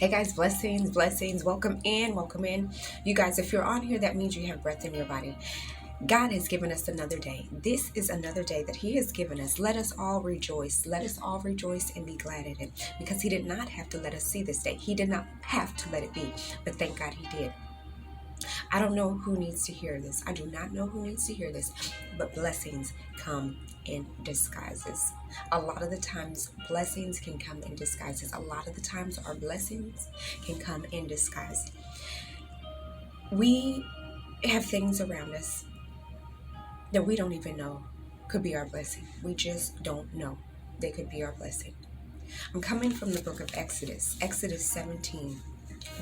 Hey guys, blessings, blessings. Welcome in, welcome in. You guys, if you're on here, that means you have breath in your body. God has given us another day. This is another day that He has given us. Let us all rejoice. Let us all rejoice and be glad in it because He did not have to let us see this day. He did not have to let it be, but thank God He did. I don't know who needs to hear this. I do not know who needs to hear this, but blessings come in disguises. A lot of the times, blessings can come in disguises. A lot of the times, our blessings can come in disguise. We have things around us that we don't even know could be our blessing. We just don't know they could be our blessing. I'm coming from the book of Exodus, Exodus 17,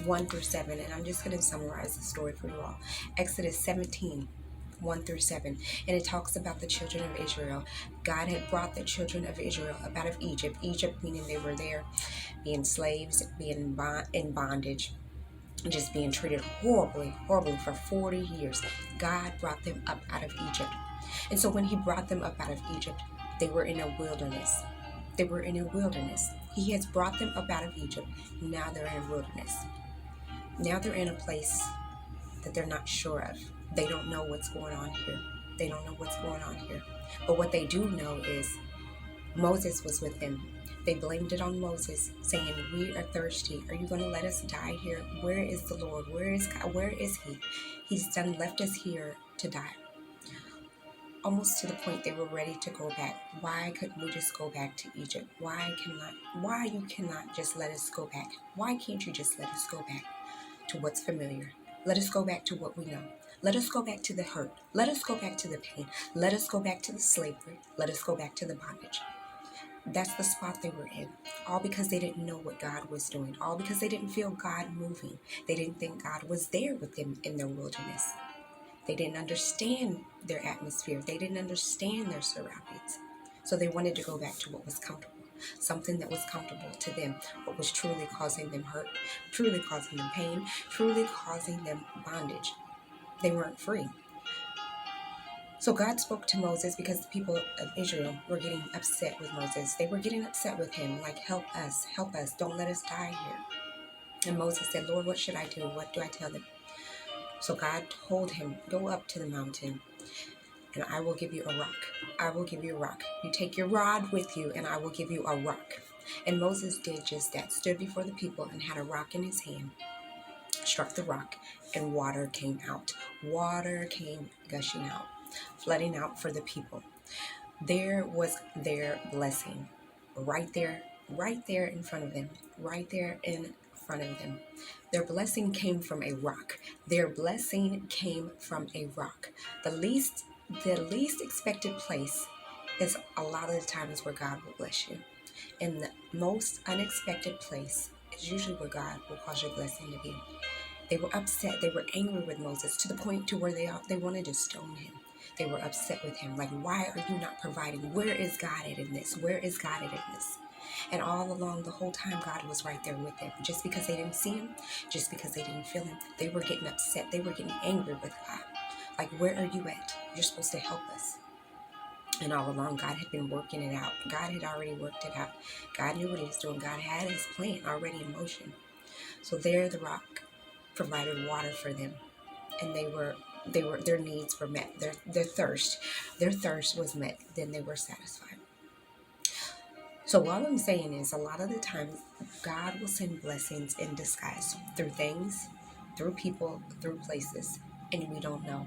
1 through 7, and I'm just going to summarize the story for you all. Exodus 17, 1 through 7, and it talks about the children of Israel. God had brought the children of Israel up out of Egypt meaning they were there being slaves, being in bondage, just being treated horribly for 40 years. God brought them up out of Egypt. And so when He brought them up out of Egypt, they were in a wilderness. They were in a wilderness. He has brought them up out of Egypt. Now they're in a wilderness. Now they're in a place that they're not sure of. They don't know what's going on here. They don't know what's going on here. But what they do know is Moses was with them. They blamed it on Moses, saying, "We are thirsty. Are you going to let us die here? Where is the Lord? Where is God? Where is He? He's left us here to die." Almost to the point they were ready to go back. Why couldn't we just go back to Egypt? Why you cannot just let us go back? Why can't you just let us go back to what's familiar? Let us go back to what we know. Let us go back to the hurt. Let us go back to the pain. Let us go back to the slavery. Let us go back to the bondage. That's the spot they were in. All because they didn't know what God was doing. All because they didn't feel God moving. They didn't think God was there with them in their wilderness. They didn't understand their atmosphere. They didn't understand their surroundings. So they wanted to go back to what was comfortable. Something that was comfortable to them. What was truly causing them hurt. Truly causing them pain. Truly causing them bondage. They weren't free. So God spoke to Moses because the people of Israel were getting upset with Moses. They were getting upset with him, like, help us, don't let us die here. And Moses said, "Lord, what should I do? What do I tell them?" So God told him, "Go up to the mountain and I will give you a rock. I will give you a rock. You take your rod with you and I will give you a rock." And Moses did just that, stood before the people and had a rock in his hand, struck the rock, and water came out. Water came gushing out, flooding out for the people. There was their blessing right there in front of them, right there in front of them. Their blessing came from a rock. Their blessing came from a rock. The least expected place is a lot of the times where God will bless you. And the most unexpected place is usually where God will cause your blessing to be. They were upset. They were angry with Moses to the point to where they wanted to stone him. They were upset with him. Like, why are you not providing? Where is God at in this? Where is God at in this? And all along, the whole time, God was right there with them. Just because they didn't see him, just because they didn't feel him, they were getting upset. They were getting angry with God. Like, where are you at? You're supposed to help us. And all along, God had been working it out. God had already worked it out. God knew what He was doing. God had His plan already in motion. So there, the rock provided water for them, and their needs were met. Their thirst was met. Then they were satisfied. So what I'm saying is, a lot of the times God will send blessings in disguise through things, through people, through places, and we don't know.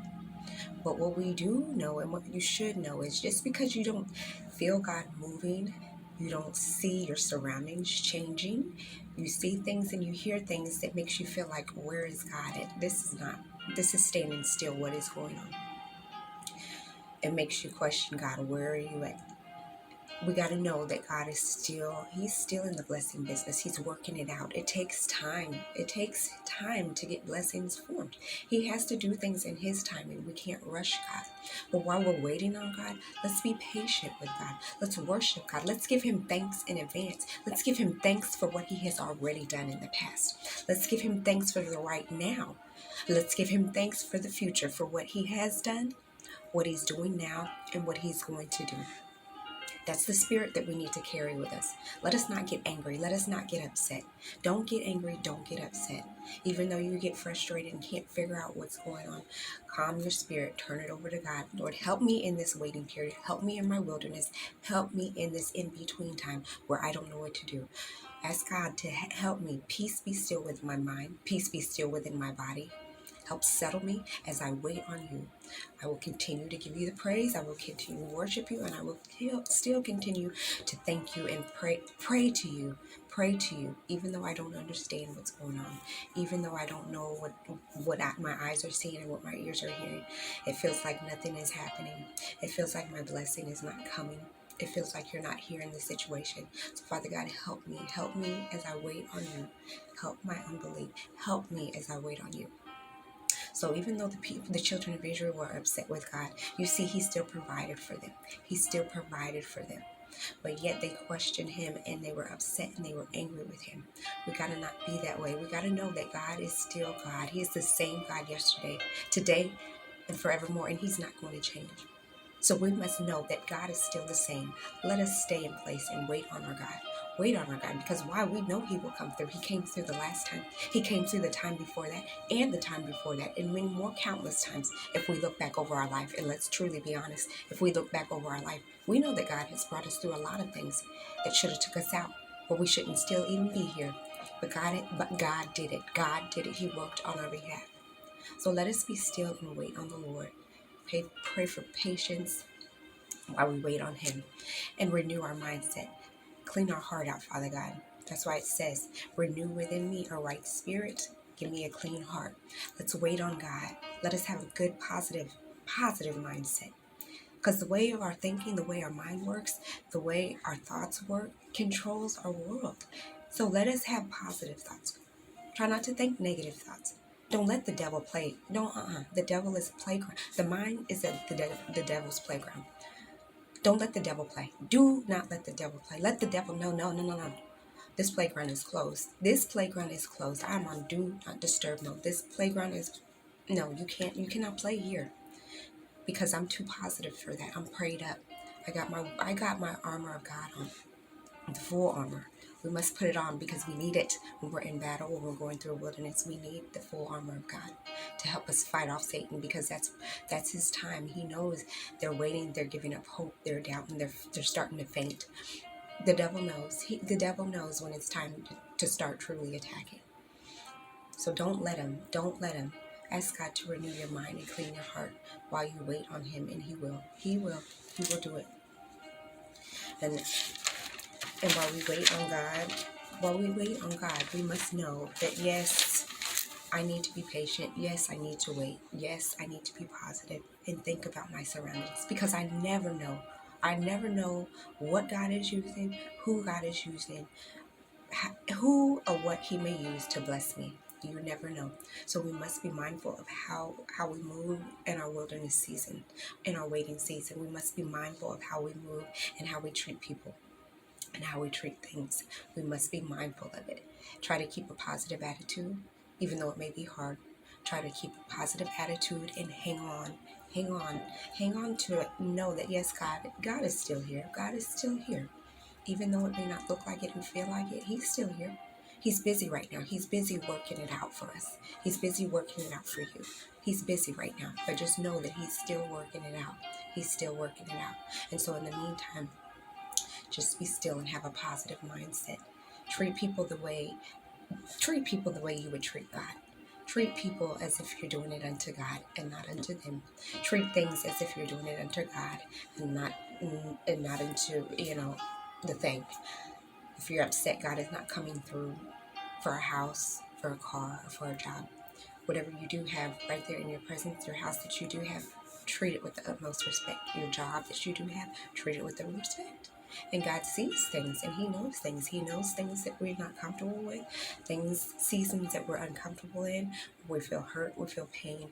But what we do know, and what you should know, is just because you don't feel God moving, you don't see your surroundings changing, you see things and you hear things that makes you feel like, where is God at? This is standing still. What is going on? It makes you question God. Where are you at? We got to know that God is He's still in the blessing business. He's working it out. It takes time. It takes time to get blessings formed. He has to do things in His time, and we can't rush God. But while we're waiting on God, let's be patient with God. Let's worship God. Let's give Him thanks in advance. Let's give Him thanks for what He has already done in the past. Let's give Him thanks for the right now. Let's give Him thanks for the future, for what He has done, what He's doing now, and what He's going to do. That's the spirit that we need to carry with us. Let us not get angry. Let us not get upset. Don't get angry. Don't get upset. Even though you get frustrated and can't figure out what's going on, calm your spirit. Turn it over to God. Lord, help me in this waiting period. Help me in my wilderness. Help me in this in-between time where I don't know what to do. Ask God to help me. Peace be still with my mind. Peace be still within my body. Help settle me as I wait on you. I will continue to give you the praise. I will continue to worship you, and I will still continue to thank you and pray to you. Pray to you, even though I don't understand what's going on, even though I don't know what my eyes are seeing and what my ears are hearing. It feels like nothing is happening. It feels like my blessing is not coming. It feels like you're not here in the situation. So Father God, help me. Help me as I wait on you. Help my unbelief. Help me as I wait on you. So even though the children of Israel were upset with God, you see, he still provided for them. He still provided for them. But yet they questioned him and they were upset and they were angry with him. We got to not be that way. We got to know that God is still God. He is the same God yesterday, today, and forevermore, and he's not going to change. So we must know that God is still the same. Let us stay in place and wait on our God. Wait on our God, because why? We know he will come through. He came through the last time. He came through the time before that and the time before that, and many more countless times if we look back over our life. And let's truly be honest, if we look back over our life, we know that God has brought us through a lot of things that should have took us out, or we shouldn't still even be here. But God did it. God did it. He worked on our behalf. So let us be still and wait on the Lord. Pray for patience while we wait on him, and renew our mindset. Clean our heart out, Father God. That's why it says, renew within me a right spirit. Give me a clean heart. Let's wait on God. Let us have a good, positive mindset. Because the way of our thinking, the way our mind works, the way our thoughts work, controls our world. So let us have positive thoughts. Try not to think negative thoughts. Don't let the devil play. The devil is a playground. The mind is the devil's playground. Don't let the devil play. Do not let the devil play. Let the devil know, no. This playground is closed. This playground is closed. I'm on do not disturb. No, this playground is, no, you cannot play here because I'm too positive for that. I'm prayed up. I got my armor of God on. The full armor. We must put it on because we need it when we're in battle, when we're going through a wilderness. We need the full armor of God to help us fight off Satan, because that's his time. He knows they're waiting, they're giving up hope, they're doubting, they're starting to faint. The devil knows. The devil knows when it's time to start truly attacking. So don't let him. Don't let him. Ask God to renew your mind and clean your heart while you wait on him, and he will. He will. He will do it. And while we wait on God, we must know that yes, I need to be patient. Yes, I need to wait. Yes, I need to be positive and think about my surroundings, because I never know. I never know what God is using, who God is using, who or what he may use to bless me. You never know. So we must be mindful of how we move in our wilderness season, in our waiting season. We must be mindful of how we move and how we treat people and how we treat things. We must be mindful of it. Try to keep a positive attitude, even though it may be hard. Try to keep a positive attitude and hang on. Hang on to it. Know that yes, God is still here. God is still here. Even though it may not look like it and feel like it, he's still here. He's busy right now. He's busy working it out for us. He's busy working it out for you. He's busy right now. But just know that he's still working it out. He's still working it out. And so in the meantime, just be still and have a positive mindset. Treat people the way you would treat God. Treat people as if you're doing it unto God and not unto them. Treat things as if you're doing it unto God and not into, the thing. If you're upset, God is not coming through for a house, for a car, or for a job. Whatever you do have right there in your presence, your house that you do have, treat it with the utmost respect. Your job that you do have, treat it with the respect. And God sees things and he knows things. He knows things that we're not comfortable with, seasons that we're uncomfortable in. We feel hurt, we feel pain.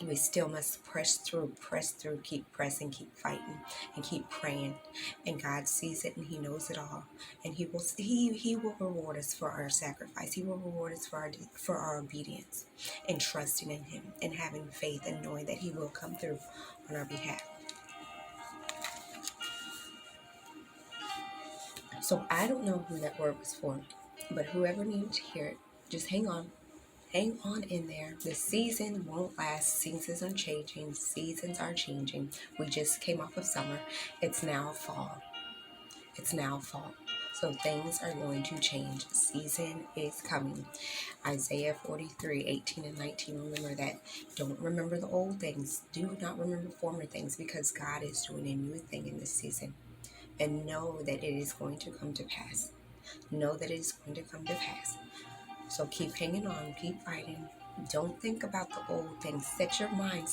We still must press through, keep pressing, keep fighting, and keep praying. And God sees it and he knows it all. And he will reward us for our sacrifice. He will reward us for our obedience and trusting in him and having faith and knowing that he will come through on our behalf. So I don't know who that word was for, but whoever needed to hear it, just hang on. Hang on in there. The season won't last. Seasons are changing. Seasons are changing. We just came off of summer. It's now fall. It's now fall. So things are going to change. Season is coming. Isaiah 43:18 and 19. Remember that. Don't remember the old things. Do not remember former things, because God is doing a new thing in this season. And know that it is going to come to pass. Know that it is going to come to pass. So keep hanging on. Keep fighting. Don't think about the old things. Set your mind